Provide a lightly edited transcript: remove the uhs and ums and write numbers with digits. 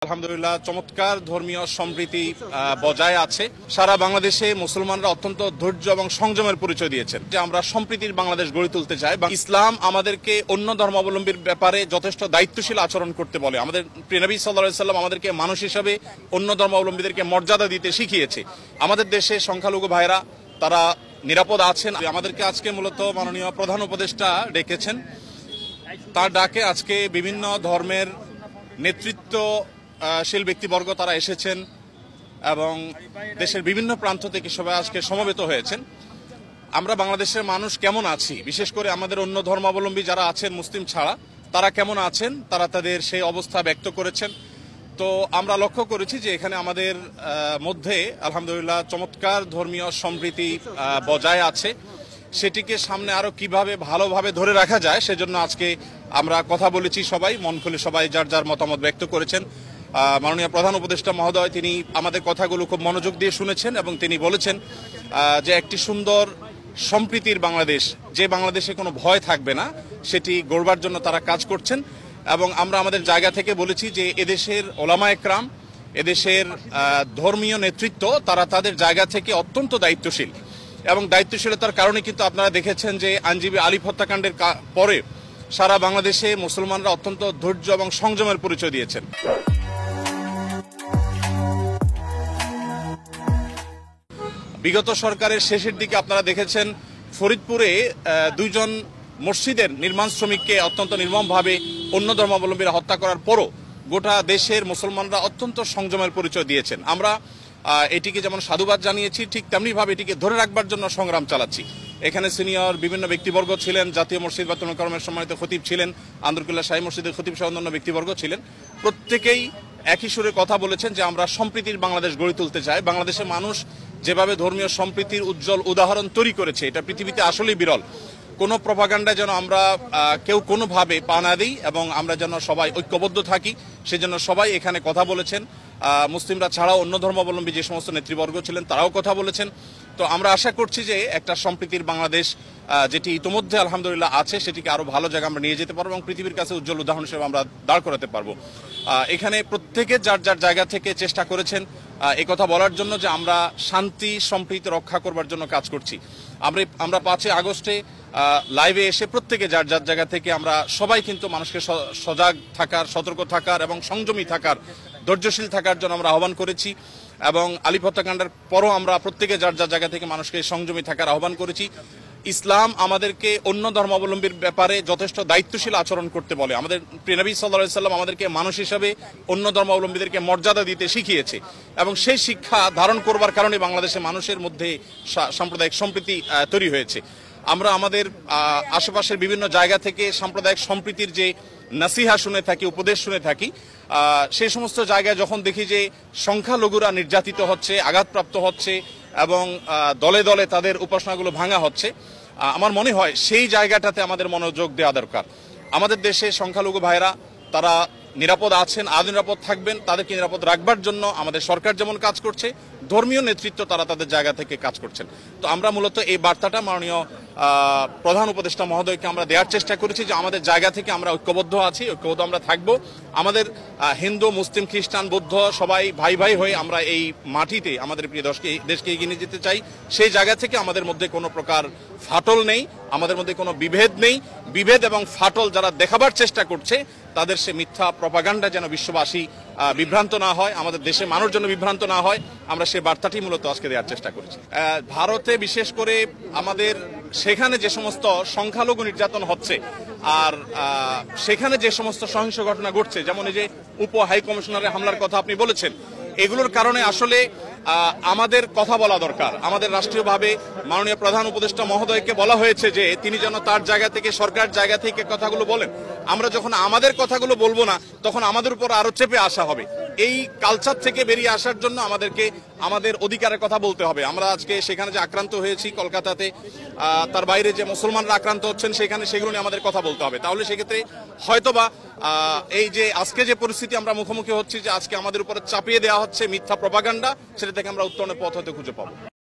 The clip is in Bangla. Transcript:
আলহামদুলিল্লাহ চমৎকার ধর্মীয় সম্প্রীতি বজায় আছে। সারা বাংলাদেশে মুসলমানরা অত্যন্ত ধৈর্য এবং সংযমের পরিচয় দিয়েছেন যে আমরা সম্প্রীতির বাংলাদেশ গড়ে তুলতে চাই। ইসলাম আমাদেরকে অন্য ধর্মাবলম্বীর ব্যাপারে যথেষ্ট দায়িত্বশীল আচরণ করতে বলে। আমাদের প্রিয় নবী সাল্লাল্লাহু আলাইহি ওয়াসাল্লাম আমাদেরকে মানুষ হিসাবে অন্য ধর্মাবলম্বীদেরকে মর্যাদা দিতে শিখিয়েছে। আমাদের দেশে সংখ্যালঘু ভাইরা তারা নিরাপদ আছেন। আমাদেরকে আজকে মূলত মাননীয় প্রধান উপদেষ্টা ডেকেছেন। তার ডাকে আজকে বিভিন্ন ধর্মের নেতৃত্বশীল ব্যক্তিবর্গ তারা এসেছেন এবং দেশের বিভিন্ন প্রান্ত থেকে সবাই আজকে সমবেত হয়েছেন। আমরা বাংলাদেশের মানুষ কেমন আছি, বিশেষ করে আমাদের অন্য ধর্মাবলম্বী যারা আছেন মুসলিম ছাড়া, তারা কেমন আছেন, তারা তাদের সেই অবস্থা ব্যক্ত করেছেন। তো আমরা লক্ষ্য করেছি যে এখানে আমাদের মধ্যে আলহামদুলিল্লাহ চমৎকার ধর্মীয় সম্প্রীতি বজায় আছে। সেটিকে সামনে আরো কিভাবে ভালোভাবে ধরে রাখা যায় সেজন্য আজকে আমরা কথা বলেছি। সবাই মন খুলে সবাই যার যার মতামত ব্যক্ত করেছেন। মাননীয় প্রধান উপদেষ্টা মহোদয় তিনি আমাদের কথাগুলো খুব মনোযোগ দিয়ে শুনেছেন এবং তিনি বলেছেন যে একটি সুন্দর সম্প্রীতির বাংলাদেশ, যে বাংলাদেশে কোনো ভয় থাকবে না, সেটি গড়বার জন্য তারা কাজ করছেন। এবং আমরা আমাদের জায়গা থেকে বলেছি যে এদেশের ওলামায়ে কেরাম, এদেশের ধর্মীয় নেতৃত্ব তারা তাদের জায়গা থেকে অত্যন্ত দায়িত্বশীল এবং দায়িত্বশীলতার কারণে কিন্তু আপনারা দেখেছেন যে আইনজীবী আলিফ হত্যাকাণ্ডের পরে সারা বাংলাদেশে মুসলমানরা অত্যন্ত ধৈর্য এবং সংযমের পরিচয় দিয়েছেন। বিগত সরকারের শেষের দিকে আপনারা দেখেছেন ফরিদপুরে দুইজন মসজিদের নির্মাণ শ্রমিককে অত্যন্ত নির্মমভাবে অন্য ধর্মাবলম্বীরা হত্যা করার পরও গোটা দেশের মুসলমানরা অত্যন্ত সংযমের পরিচয় দিয়েছেন। আমরা এটিকে যেমন সাধুবাদ জানিয়েছি, ঠিক তেমনিভাবে এটিকে ধরে রাখবার জন্য সংগ্রাম চালাচ্ছি। এখানে সিনিয়র বিভিন্ন ব্যক্তিবর্গ ছিলেন, জাতীয় মসজিদ বায়তুল মুকাররমের সম্মানিত খতিব ছিলেন, আন্দরকুল্লাহ শাহী মসজিদের খতিব সহ অন্যান্য ব্যক্তিবর্গ ছিলেন। প্রত্যেকেই একই সুরে কথা বলেছেন যে আমরা সম্প্রীতির বাংলাদেশ গড়ে তুলতে চাই। বাংলাদেশের মানুষ যেভাবে ধর্মীয় সম্প্রীতির উজ্জ্বল উদাহরণ তৈরি করেছে, এটা পৃথিবীতে আসলেই বিরল। কোনো প্রপাগান্ডায় যেন আমরা কেউ কোনোভাবে পা না দিই এবং আমরা যেন সবাই ঐক্যবদ্ধ থাকি, সেজন্য সবাই এখানে কথা বলেছেন। মুসলিমরা ছাড়াও অন্য ধর্মাবলম্বী যে সমস্ত নেতৃবর্গ ছিলেন তারাও কথা বলেছেন। তো আমরা আশা করছি যে একটা সম্প্রীতির বাংলাদেশ যেটি ইতিমধ্যে আলহামদুলিল্লাহ আছে, সেটিকে আরো ভালো জায়গা আমরা নিয়ে যেতে পারবো এবং পৃথিবীর কাছে উজ্জ্বল উদাহরণ হিসেবে আমরা দাঁড় করাতে পারবো। এখানে প্রত্যেকে যার যার জায়গা থেকে চেষ্টা করেছেন এই কথা বলার জন্য যে আমরা শান্তি সম্প্রীতি রক্ষা করবার জন্য কাজ করছি। আমরা 5 আগস্টে লাইভে এসে প্রত্যেকে যার যার জায়গা থেকে আমরা সবাই কিন্তু মানুষকে সজাগ থাকার, সতর্ক থাকার এবং সংযমী থাকার, ধৈর্যশীল থাকার জন্য আমরা আহ্বান করেছি। এবং আলিফ হত্যাকাণ্ডের পরও আমরা প্রত্যেকে যার যার জায়গা থেকে মানুষকে সংযমী থাকার আহ্বান করেছি। ইসলাম আমাদেরকে অন্য ধর্মাবলম্বীর ব্যাপারে যথেষ্ট দায়িত্বশীল আচরণ করতে বলে। আমাদের প্রিয় নবী সাল্লাল্লাহু আলাইহি ওয়াসাল্লাম আমাদেরকে মানুষ হিসাবে অন্য ধর্মাবলম্বীদেরকে মর্যাদা দিতে শিখিয়েছে এবং সেই শিক্ষা ধারণ করবার কারণে বাংলাদেশের মানুষের মধ্যে সাম্প্রদায়িক সম্প্রীতি তৈরি হয়েছে। আমরা আমাদের আশেপাশের বিভিন্ন জায়গা থেকে সাম্প্রদায়িক সম্প্রীতির যে নাসিহা শুনে থাকি, উপদেশ শুনে থাকি, সেই সমস্ত জায়গায় যখন দেখি যে সংখ্যালঘুরা নির্যাতিত হচ্ছে, আঘাতপ্রাপ্ত হচ্ছে এবং দলে দলে তাদের উপাসনাগুলো ভাঙা হচ্ছে, আমার মনে হয় সেই জায়গাটাতে আমাদের মনোযোগ দেওয়া দরকার। আমাদের দেশে সংখ্যালঘু ভাইরা তারা নিরাপদ আছেন, আজ নিরাপদ থাকবেন। তাদেরকে নিরাপদ রাখবার জন্য আমাদের সরকার যেমন কাজ করছে, ধর্মীয় নেতৃত্ব তারা তাদের জায়গা থেকে কাজ করছেন। তো আমরা মূলত এই বার্তাটা মাননীয় প্রধান উপদেষ্টা মহোদয়কে আমরা দেওয়ার চেষ্টা করেছি যে আমাদের জায়গা থেকে আমরা ঐক্যবদ্ধ আছি, ঐক্যবদ্ধ আমরা থাকবো। আমাদের হিন্দু, মুসলিম, খ্রিস্টান, বৌদ্ধ সবাই ভাই ভাই হয়ে আমরা এই মাটিতে আমাদের প্রিয় দেশকে এগিয়ে নিয়ে যেতে চাই। সেই জায়গা থেকে আমাদের মধ্যে কোনো প্রকার ফাটল নেই, আমাদের মধ্যে কোনো বিভেদ নেই। বিভেদ এবং ফাটল যারা দেখাবার চেষ্টা করছে তাদের সে মিথ্যা প্রপাগান্ডা যেন বিশ্ববাসী বিভ্রান্ত না হয়, আমাদের দেশের মানুষ যেন বিভ্রান্ত না হয়, আমরা সেই বার্তাটি মূলত আজকে দেওয়ার চেষ্টা করেছি। ভারতে বিশেষ করে আমাদের সেখানে যে সমস্ত সংখ্যালঘু নির্যাতন হচ্ছে আর সেখানে যে সমস্ত সহিংস ঘটনা ঘটছে, যেমন এই যে উপ হাই কমিশনারের হামলার কথা আপনি বলেছেন, এগুলোর কারণে আসলে আমাদের কথা বলা দরকার। আমাদের রাষ্ট্রীয়ভাবে মাননীয় প্রধান উপদেষ্টা মহোদয়কে বলা হয়েছে যে তিনি যেন তার জায়গা থেকে, সরকার জায়গা থেকে কথাগুলো বলেন। আমরা যখন আমাদের কথাগুলো বলবো না তখন আমাদের উপর আরো চেপে আসা হবে। এই কালচার থেকে বেরিয়ে আসার জন্য আমাদেরকে আমাদের অধিকারের কথা বলতে হবে। আমরা আজকে সেখানে যে আক্রান্ত হয়েছি কলকাতাতে, তার বাইরে যে মুসলমানরা আক্রান্ত হচ্ছেন সেখানে, সেগুলো নিয়ে আমাদের কথা বলতে হবে। তাহলে সেক্ষেত্রে হয়তোবা এই যে আজকে যে পরিস্থিতি আমরা মুখোমুখি হচ্ছি, যে আজকে আমাদের উপরে চাপিয়ে দেওয়া হচ্ছে মিথ্যা প্রপাগান্ডা, সেটা থেকে আমরা উত্তরণের পথ হয়তো খুঁজে পাবো।